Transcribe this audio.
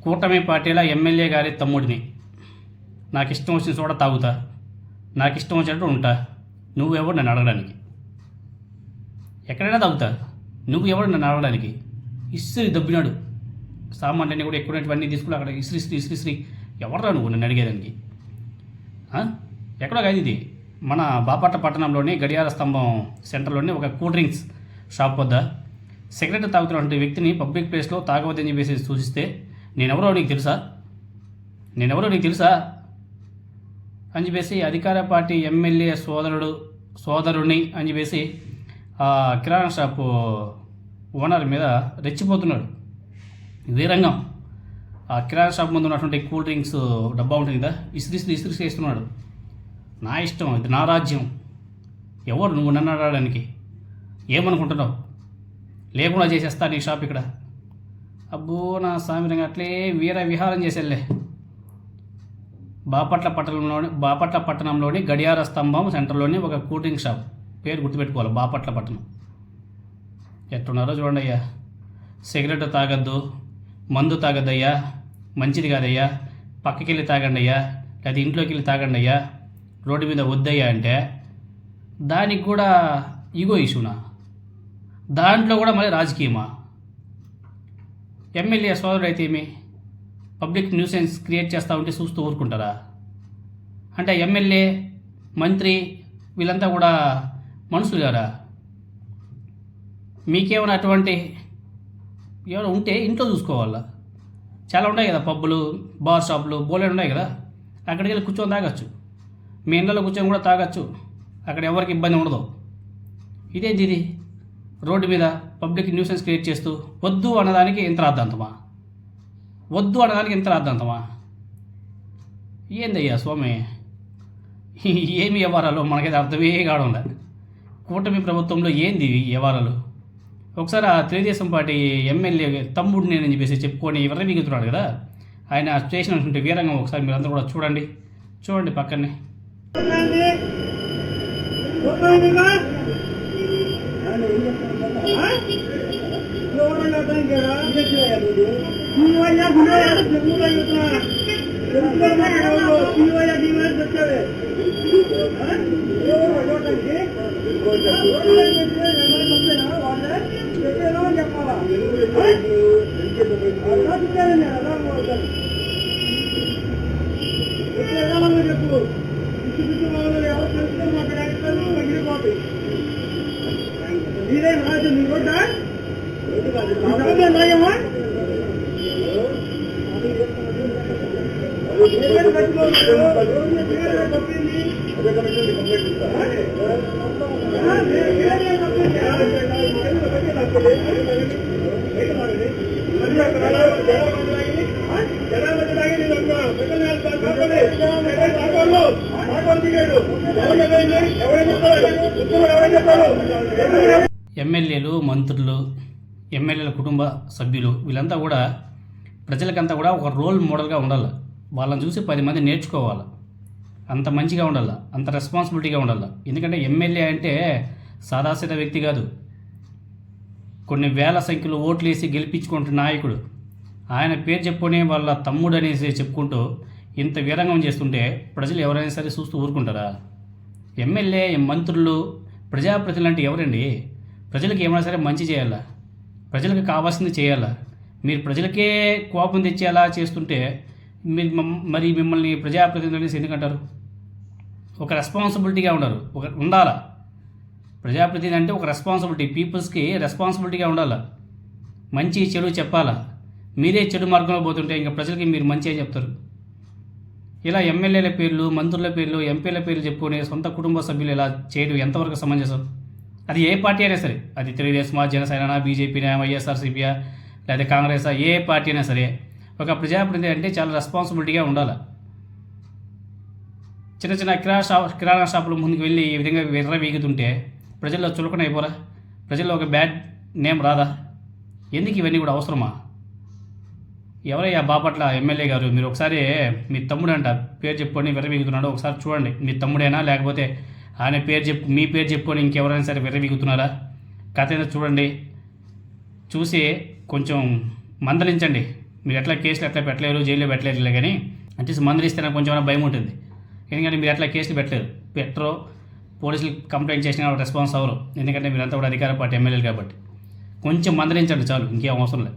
కూటమి పార్టీల ఎమ్మెల్యే గారి తమ్ముడిని. నాకు ఇష్టం వచ్చిన చోట తాగుతా, నాకు ఇష్టం వచ్చినట్టు ఉంటా. నువ్వెవడు నన్ను అడగడానికి? ఎక్కడైనా తాగుతా, నువ్వు ఎవడు నన్ను అడగడానికి? ఇస్త్రీ దబ్బినాడు సామాన్లన్నీ కూడా ఎక్కువనేటివన్నీ తీసుకుని అక్కడ ఇస్త్రీ ఎవడరా నువ్వు నన్ను అడిగేదానికి? ఎక్కడో కాదు ఇది, మన బాపట్ల పట్టణంలోని గడియార స్తంభం సెంటర్లోని ఒక కూల్ డ్రింక్స్ షాప్ వద్ద సిగరెట్ తాగుతున్నటువంటి వ్యక్తిని పబ్లిక్ ప్లేస్లో తాగవద్దని చెప్పేసి సూచిస్తే నేనెవరో నీకు తెలుసా అని చెప్పేసి అధికార పార్టీ ఎమ్మెల్యే సోదరుని అని చెప్పేసి కిరాణా షాపు ఓనర్ మీద రెచ్చిపోతున్నాడు వీరంగం. ఆ కిరాణా షాప్ ముందు ఉన్నటువంటి కూల్ డ్రింక్స్ డబ్బా ఉంటుంది కదా, ఇస్త్రీ చేస్తున్నాడు. నా ఇష్టం, ఇది నా రాజ్యం. ఎవరు నువ్వు నన్ను అడగడానికి? ఏమనుకుంటున్నావు? లేకుండా చేసేస్తా నీ షాప్ ఇక్కడ. అబ్బో నా సామిరంగా అట్లే వీర విహారం చేసేళ్ళే. బాపట్ల పట్టణంలోని గడియార స్తంభం సెంటర్లోని ఒక కూల్ డ్రింక్ షాప్, పేరు గుర్తుపెట్టుకోవాలి, బాపట్ల పట్టణం. ఎట్టున్నారో చూడండి అయ్యా. సిగరెట్ తాగద్దు, మందు తాగద్దయ్యా, మంచిది కాదయ్యా, పక్కకి వెళ్ళి తాగండి అయ్యా, లేదా ఇంట్లోకి వెళ్ళి తాగండి అయ్యా, రోడ్డు మీద వద్దయ్యా అంటే దానికి కూడా ఈగో ఇష్యూనా? దాంట్లో కూడా మళ్ళీ రాజకీయమా? ఎమ్మెల్యే సోదరుడు అయితే ఏమి పబ్లిక్ న్యూసెన్స్ క్రియేట్ చేస్తూ ఉంటే చూస్తూ ఊరుకుంటారా? అంటే ఎమ్మెల్యే, మంత్రి వీళ్ళంతా కూడా మనుషులు గారా? మీకేమైనా అటువంటి ఏమైనా ఉంటే ఇంట్లో చూసుకోవాలా. చాలా ఉన్నాయి కదా, పబ్బులు, బార్ షాపులు బోలేడు ఉన్నాయి కదా, అక్కడికి వెళ్ళి కూర్చొని తాగొచ్చు. మీ ఇళ్ళలో కూర్చొని కూడా తాగొచ్చు, అక్కడ ఎవరికి ఇబ్బంది ఉండదు. ఇదేంటి ఇది? రోడ్డు మీద పబ్లిక్ న్యూసెన్స్ క్రియేట్ చేస్తూ వద్దు అన్నదానికి ఇంత రాద్దాంతమా? ఏందయ్యా స్వామి, ఏమి వ్యవహారాలు మనకైతే అర్థమే కావడం. కూటమి ప్రభుత్వంలో ఏంది వ్యవహారాలు? ఒకసారి ఆ తెలుగుదేశం పార్టీ ఎమ్మెల్యే తమ్ముడు నేనని చెప్పేసి చెప్పుకొని విర్రవీగుతున్నాడు కదా, ఆయన చేసినటువంటి వీరంగం ఒకసారి మీరందరూ కూడా చూడండి పక్కనే. ఎమ్మెల్యేలు, మంత్రులు, ఎమ్మెల్యేల కుటుంబ సభ్యులు వీళ్ళంతా కూడా ప్రజలకంతా కూడా ఒక రోల్ మోడల్గా ఉండాలి. వాళ్ళని చూసి 10 మంది నేర్చుకోవాలి. అంత మంచిగా ఉండాలి, అంత రెస్పాన్సిబిలిటీగా ఉండాలి. ఎందుకంటే ఎమ్మెల్యే అంటే సాదాసీద వ్యక్తి కాదు, కొన్ని వేల సంఖ్యలో ఓట్లు వేసి గెలిపించుకుంటున్న నాయకుడు. ఆయన పేరు చెప్పుకొని వాళ్ళ తమ్ముడు అనేసి చెప్పుకుంటూ ఇంత వీరంగం చేస్తుంటే ప్రజలు ఎవరైనా సరే చూస్తూ ఊరుకుంటారా? ఎమ్మెల్యే, మంత్రులు, ప్రజాప్రతినిధులు అంటే ఎవరండి? ప్రజలకు ఏమైనా సరే మంచి చేయాలా, ప్రజలకు కావాల్సింది చేయాలా. మీరు ప్రజలకే కోపం తెచ్చేలా చేస్తుంటే మరి మిమ్మల్ని ప్రజాప్రతినిధులు ఎందుకంటారు? ఒక రెస్పాన్సిబిలిటీగా ఉండాలా. ప్రజాప్రతినిధి అంటే ఒక రెస్పాన్సిబిలిటీ, పీపుల్స్కి రెస్పాన్సిబిలిటీగా ఉండాలా, మంచి చెడు చెప్పాలా. మీరే చెడు మార్గంలో పోతుంటే ఇంకా ప్రజలకి మీరు మంచిగా చెప్తారు. ఇలా ఎమ్మెల్యేల పేర్లు, మంత్రుల పేర్లు, ఎంపీల పేర్లు చెప్పుకునే సొంత కుటుంబ సభ్యులు ఇలా చేయడం ఎంతవరకు సమంజసం? అది ఏ పార్టీ అయినా సరే, అది తెలుగుదేశమా, జనసేన, బీజేపీనా, వైఎస్ఆర్సీపీయా, లేదా కాంగ్రెసా, ఏ పార్టీ అయినా సరే ఒక ప్రజాప్రతినిధి అంటే చాలా రెస్పాన్సిబిలిటీగా ఉండాలి. చిన్న కిరాణా షాపుల ముందుకు వెళ్ళి ఈ విధంగా విర్రవీగుతుంటే ప్రజల్లో చులకన అయిపోరా? ప్రజల్లో ఒక బ్యాడ్ నేమ్ రాదా? ఎందుకు ఇవన్నీ కూడా అవసరమా? ఎవరయ్యా బాపట్ల ఎమ్మెల్యే గారు? మీరు ఒకసారి మీ తమ్ముడు అంట పేరు చెప్పుకొని విర్రవీగుతున్నాడు, ఒకసారి చూడండి. మీ తమ్ముడేనా లేకపోతే ఆయన మీ పేరు చెప్పుకొని ఇంకెవరైనా సరే విర్రవీగుతున్నారా? కథ ఏదో చూడండి, చూసి కొంచెం మందలించండి. మీరు ఎట్లా కేసులు ఎట్లా పెట్టలేరు, జైల్లో పెట్టలేరులే, కానీ అట్లీస్ట్ మందలిస్తే నాకు కొంచెం భయం ఉంటుంది. ఎందుకంటే మీరు ఎట్లా కేసులు పెట్టరు, పోలీసులు కంప్లైంట్ చేసినా రెస్పాన్స్ అవ్వరు. ఎందుకంటే మీరంతా కూడా అధికార పార్టీ ఎమ్మెల్యేలు కాబట్టి కొంచెం మందలించండి చాలు, ఇంకేం అవసరం లేదు.